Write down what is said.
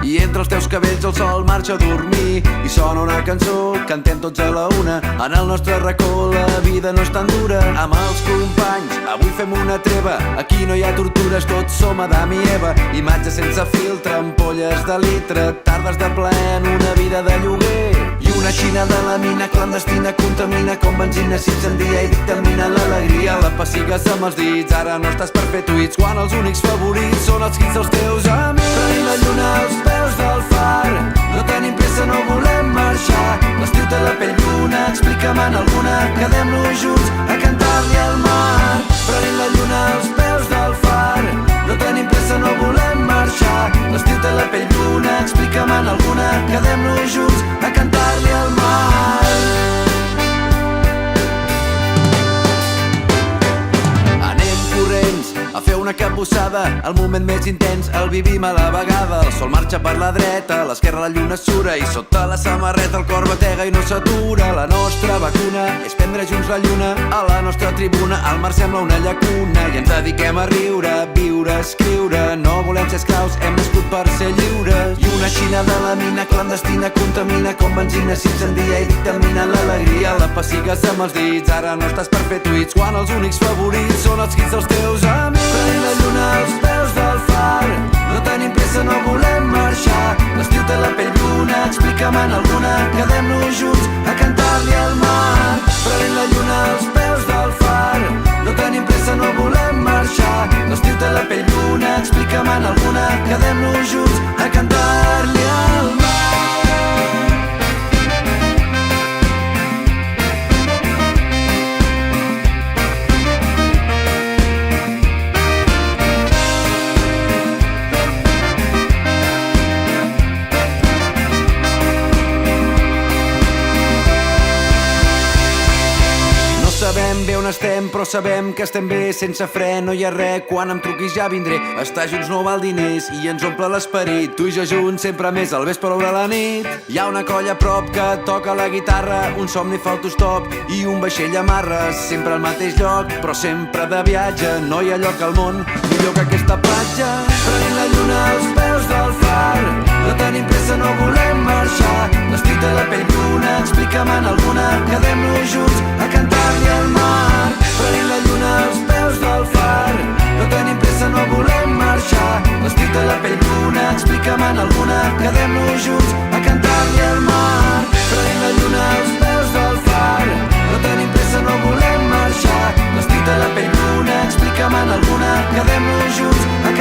i entre els teus cabells el sol marxa a dormir i sona una cançó, cantem tots a la una. En el nostre racó la vida no és tan dura. Amb els companys avui fem una treva, aquí no hi ha tortures, tots som Adam i Eva. Imatges sense filtre, ampolles de litre, tardes de plaer en una vida de lloguer. I una xina de la mina clandestina contamina com benzina, s'incendia i dictamina l'alegria. La pessigues amb els dits, ara no estàs per fer tuits, quan els únics favorits són els hits dels teus amics. Prenent la lluna als peus del far, no tenim pressa, no volem marxar. L'estiu té la pell bruna, explica'm-en alguna, quedem-nos junts a cantar-li al mar. Prenent la lluna als peus del far, no tenim pressa, no volem marxar. L'estiu té la pell bruna, explica'm-en alguna, quedem-nos junts a cantar-li al mar. Anem corrents a fer una capbussada, el moment més intens el vivim a la vegada. El sol marxa per la dreta, a l'esquerra la lluna sura i sota la samarreta el cor batega i no s'atura. La nostra vacuna és prendre junts la lluna, a la nostra tribuna el mar sembla una llacuna i ens dediquem a riure, viure, escriure. No volem ser esclaus, hem nascut per ser lliures. I una xina de la mina clandestina contamina com benzina, s'incendia i dictamina l'alegria. La pessigues amb els dits, ara no estàs per fer tuits, quan els únics favorits són els hits dels teus amics. Prenent la lluna als peus del far, no tenim pressa, no volem marxar. L'estiu té la pell bruna, explica'm-en alguna, quedem-nos junts a cantar-li al mar. Prenent la lluna als peus del far, no tenim pressa, no volem marxar. L'estiu té la pell bruna, explica'm-en alguna, quedem-nos junts a cantar-li al mar. Sabem bé on estem, però sabem que estem bé. Sense fre no hi ha res, quan em truquis ja vindré. Estar junts no val diners i ens omple l'esperit. Tu i jo junts sempre més al vespre o a la nit. Hi ha una colla a prop que toca la guitarra, un somni fa autostop i un vaixell amarra. Sempre al mateix lloc, però sempre de viatge. No hi ha lloc al món millor que aquesta platja. Prenent la lluna als peus del far, no tenim pressa, no volem marxar. L'estiu té la pell bruna, explica'm-en alguna, quedem-nos junts a cantar-li al mar. Prenent la lluna als peus del far, no tenim pressa, no volem marxar. L'estiu té la pell bruna, explica'm-en alguna, quedem-nos junts a cantar-li al mar. Prenent la lluna als peus del far, no tenim pressa, no volem marxar. L'estiu té la pell bruna, explica'm-en alguna, quedem-nos junts a